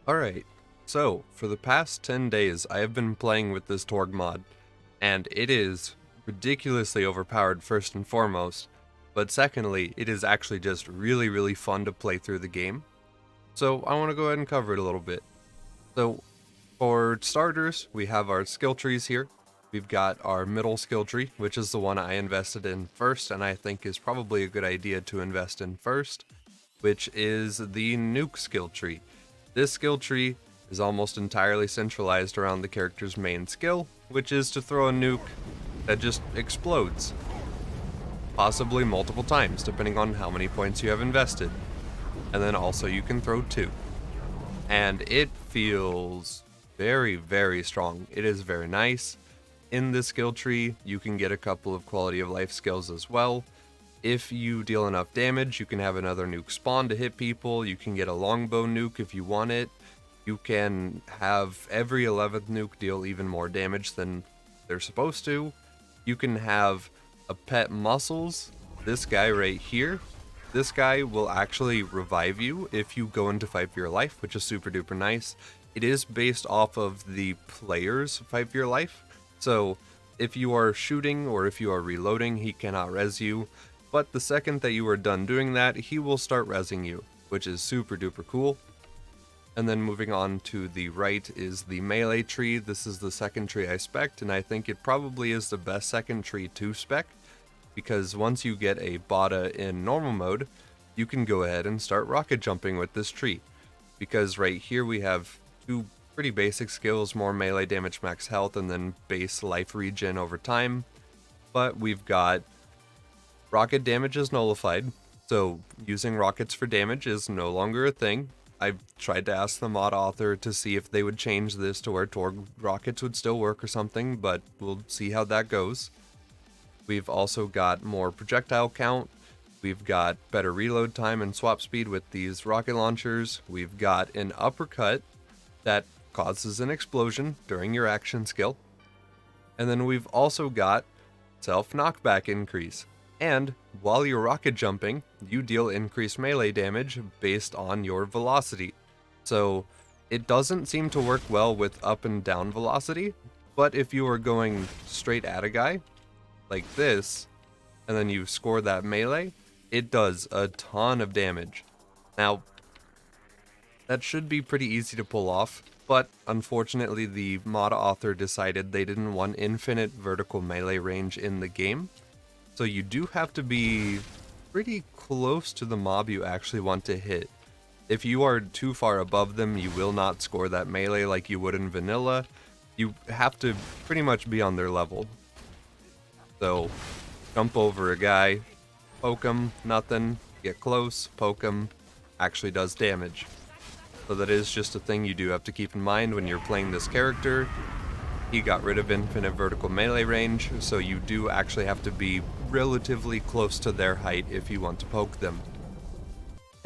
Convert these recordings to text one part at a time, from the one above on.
Alright, so for the past 10 days I have been playing with this Torgue mod, and it is ridiculously overpowered first and foremost, but secondly, it is actually just really fun to play through the game. So I want to go ahead and cover it a little bit. So for starters, we have our skill trees here. We've got our middle skill tree, which is the one I invested in first, and I think is probably a good idea to invest in first, which is the Nuke skill tree. This skill tree is almost entirely centralized around the character's main skill, which is to throw a nuke that just explodes. Possibly multiple times, depending on how many points you have invested. And then also you can throw two. And it feels very strong. It is very nice. In this skill tree, you can get a couple of quality of life skills as well. If you deal enough damage, you can have another nuke spawn to hit people. You can get a longbow nuke if you want it. You can have every 11th nuke deal even more damage than they're supposed to. You can have a pet muscles. This guy right here. This guy will actually revive you if you go into fight for your life, which is super duper nice. It is based off of the player's fight for your life. So if you are shooting or if you are reloading, he cannot res you. But the second that you are done doing that, he will start rezzing you, which is super duper cool. And then moving on to the right is the melee tree. This is the second tree I spec'd, and I think it probably is the best second tree to spec, because once you get a Bl2 in normal mode, you can go ahead and start rocket jumping with this tree. Because right here we have two pretty basic skills, more melee damage, max health, and then base life regen over time. But we've got rocket damage is nullified, so using rockets for damage is no longer a thing. I've tried to ask the mod author to see if they would change this to where Torgue rockets would still work or something, but we'll see how that goes. We've also got more projectile count. We've got better reload time and swap speed with these rocket launchers. We've got an uppercut that causes an explosion during your action skill. And then we've also got self knockback increase. And while you're rocket jumping, you deal increased melee damage based on your velocity. So it doesn't seem to work well with up and down velocity, but if you are going straight at a guy, like this, and then you score that melee, it does a ton of damage. Now, that should be pretty easy to pull off, but unfortunately the mod author decided they didn't want infinite vertical melee range in the game. So you do have to be pretty close to the mob you actually want to hit. If you are too far above them, you will not score that melee like you would in vanilla. You have to pretty much be on their level. So jump over a guy, poke him, nothing, get close, poke him, actually does damage. So that is just a thing you do have to keep in mind when you're playing this character. He got rid of infinite vertical melee range, so you do actually have to be relatively close to their height if you want to poke them.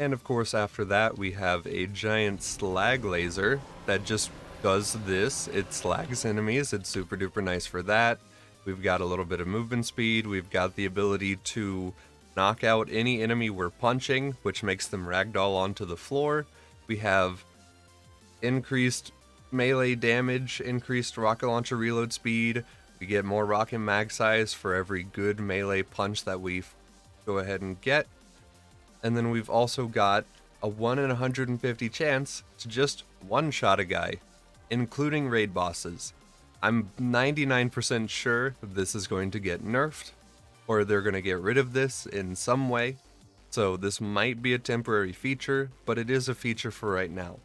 And of course after that we have a giant slag laser that just does this. It slags enemies, it's super duper nice for that. We've got a little bit of movement speed, we've got the ability to knock out any enemy we're punching, which makes them ragdoll onto the floor. We have increased melee damage, increased rocket launcher reload speed. We get more rocket mag size for every good melee punch that we go ahead and get. And then we've also got a 1 in 150 chance to just one-shot a guy, including raid bosses. I'm 99% sure this is going to get nerfed, or they're going to get rid of this in some way. So this might be a temporary feature, but it is a feature for right now.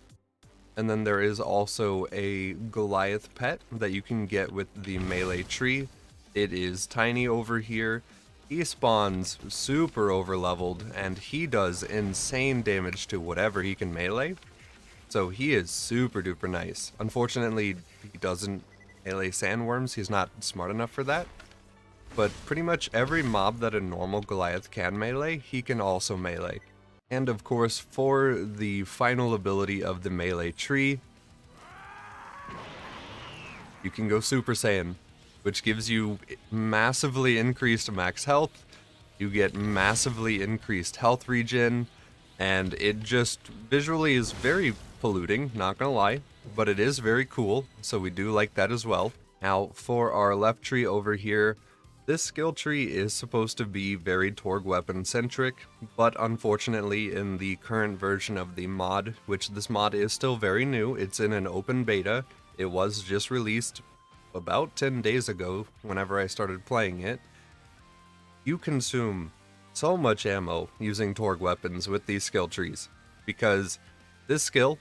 And then there is also a Goliath pet that you can get with the melee tree. It is tiny over here. He spawns super over leveled and he does insane damage to whatever he can melee. So he is super duper nice. Unfortunately, he doesn't melee sandworms. He's not smart enough for that. But pretty much every mob that a normal Goliath can melee, he can also melee. And of course, for the final ability of the melee tree, you can go Super Saiyan, which gives you massively increased max health. You get massively increased health regen, and it just visually is very polluting, not gonna lie, but it is very cool, so we do like that as well. Now, for our left tree over here, this skill tree is supposed to be very Torgue weapon centric, but unfortunately in the current version of the mod, which this mod is still very new, it's in an open beta, it was just released about 10 days ago whenever I started playing it, you consume so much ammo using Torgue weapons with these skill trees, because this skill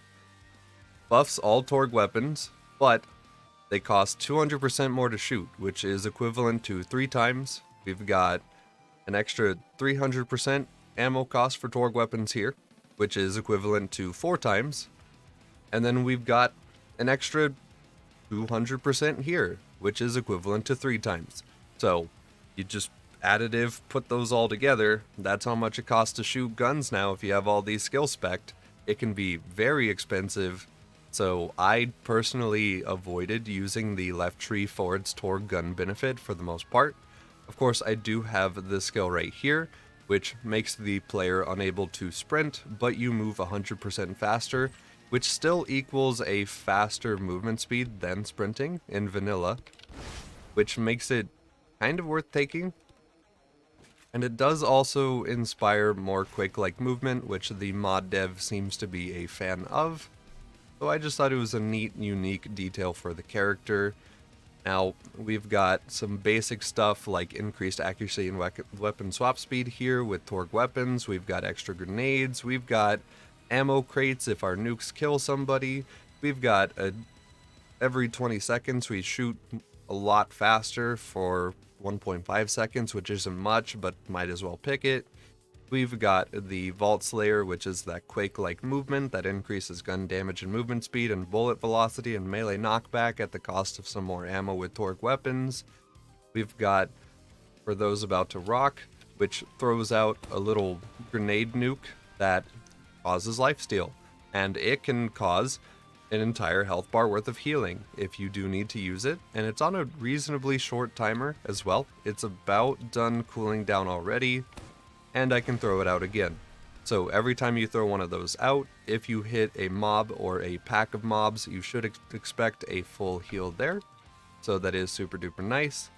buffs all Torgue weapons, but they cost 200% more to shoot, which is equivalent to 3 times. We've got an extra 300% ammo cost for Torgue weapons here, which is equivalent to 4 times. And then we've got an extra 200% here, which is equivalent to 3 times. So you just additive put those all together, that's how much it costs to shoot guns now if you have all these skill spec'd. It can be very expensive. So I personally avoided using the left tree for its Torgue gun benefit for the most part. Of course, I do have this skill right here, which makes the player unable to sprint, but you move 100% faster, which still equals a faster movement speed than sprinting in vanilla, which makes it kind of worth taking. And it does also inspire more quick-like movement, which the mod dev seems to be a fan of. So I just thought it was a neat, unique detail for the character. Now, we've got some basic stuff like increased accuracy and weapon swap speed here with Torgue weapons. We've got extra grenades. We've got ammo crates if our nukes kill somebody. We've got every 20 seconds we shoot a lot faster for 1.5 seconds, which isn't much, but might as well pick it. We've got the Vault Slayer, which is that Quake-like movement that increases gun damage and movement speed and bullet velocity and melee knockback at the cost of some more ammo with Torgue weapons. We've got, for those about to rock, which throws out a little grenade nuke that causes lifesteal, and it can cause an entire health bar worth of healing if you do need to use it, and it's on a reasonably short timer as well. It's about done cooling down already, and I can throw it out again. So every time you throw one of those out, if you hit a mob or a pack of mobs, you should expect a full heal there. So that is super duper nice.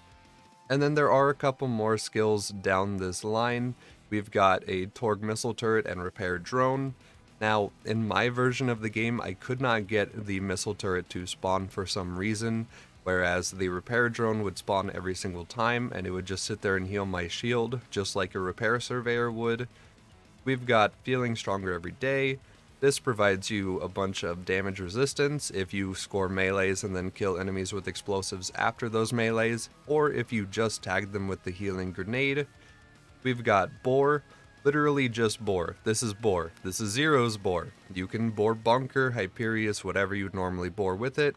And then there are a couple more skills down this line. We've got a Torgue missile turret and repair drone. Now, in my version of the game, I could not get the missile turret to spawn for some reason, whereas the repair drone would spawn every single time, and it would just sit there and heal my shield, just like a repair surveyor would. We've got feeling stronger every day. This provides you a bunch of damage resistance if you score melees and then kill enemies with explosives after those melees, or if you just tag them with the healing grenade. We've got Bore, literally just Bore. This is Bore. This is Zero's Bore. You can Bore Bunker, Hyperius, whatever you'd normally bore with it.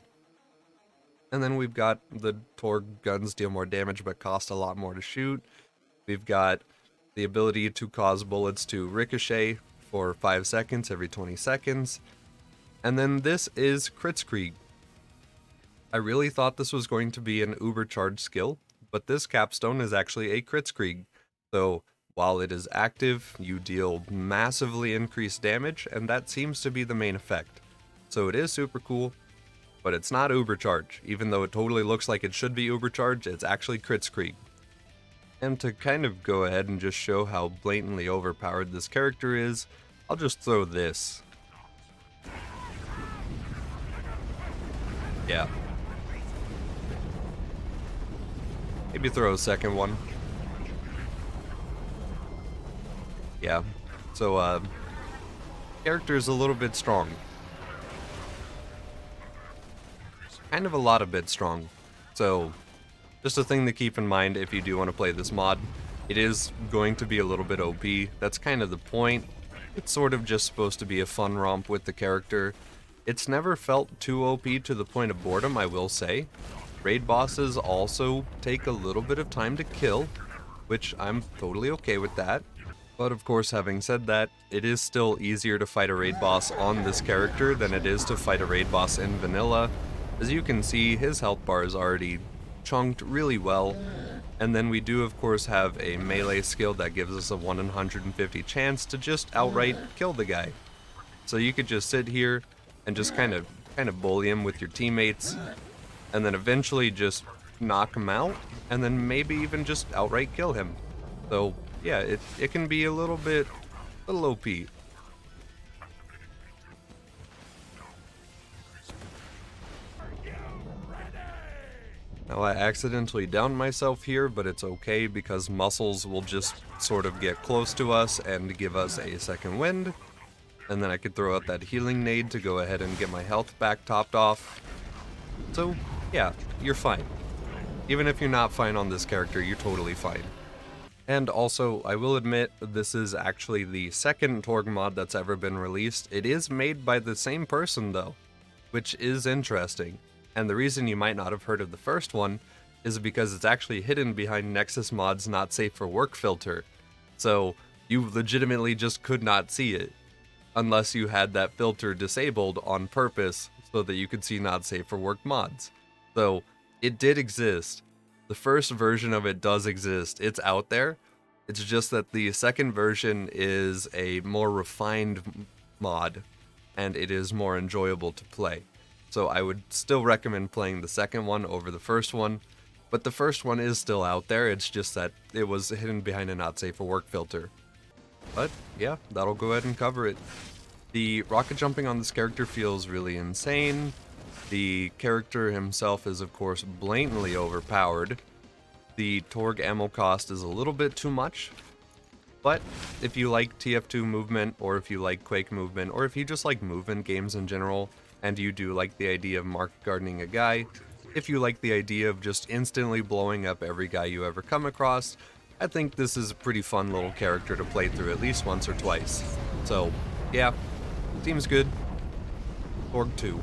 And then we've got the Torgue guns deal more damage but cost a lot more to shoot. We've got the ability to cause bullets to ricochet for 5 seconds every 20 seconds. And then this is Kritzkrieg. I really thought this was going to be an uber-charged skill, but this capstone is actually a Kritzkrieg. So while it is active, you deal massively increased damage, and that seems to be the main effect. So it is super cool. But it's not Ubercharge. Even though it totally looks like it should be Ubercharge, it's actually Kritzkrieg. And to kind of go ahead and just show how blatantly overpowered this character is, I'll just throw this. Yeah. Maybe throw a second one. Yeah. So, character's a little bit strong. Kind of a lot of bit strong. So, just a thing to keep in mind if you do want to play this mod. It is going to be a little bit OP. That's kind of the point. It's sort of just supposed to be a fun romp with the character. It's never felt too OP to the point of boredom, I will say. Raid bosses also take a little bit of time to kill, which I'm totally okay with that. But of course, having said that, it is still easier to fight a raid boss on this character than it is to fight a raid boss in vanilla. As you can see, his health bar is already chunked really well, and then we do of course have a melee skill that gives us a 1 in 150 chance to just outright kill the guy. So you could just sit here, and just kind of bully him with your teammates, and then eventually just knock him out, and then maybe even just outright kill him. So yeah, it can be a little OP. Now I accidentally downed myself here, but it's okay because muscles will just sort of get close to us and give us a second wind. And then I could throw out that healing nade to go ahead and get my health back topped off. So yeah, you're fine. Even if you're not fine on this character, you're totally fine. And also, I will admit, this is actually the second Torgue mod that's ever been released. It is made by the same person though, which is interesting. And the reason you might not have heard of the first one is because it's actually hidden behind Nexus Mod's not safe for work filter. So you legitimately just could not see it unless you had that filter disabled on purpose so that you could see not safe for work mods. So it did exist. The first version of it does exist. It's out there. It's just that the second version is a more refined mod and it is more enjoyable to play. So I would still recommend playing the second one over the first one, but the first one is still out there. It's just that it was hidden behind a not safe for work filter. But yeah, that'll go ahead and cover it. The rocket jumping on this character feels really insane. The character himself is of course blatantly overpowered. The Torgue ammo cost is a little bit too much, but if you like TF2 movement, or if you like Quake movement, or if you just like movement games in general, and you do like the idea of market gardening a guy, if you like the idea of just instantly blowing up every guy you ever come across, I think this is a pretty fun little character to play through at least once or twice. So yeah, seems good. Bl2.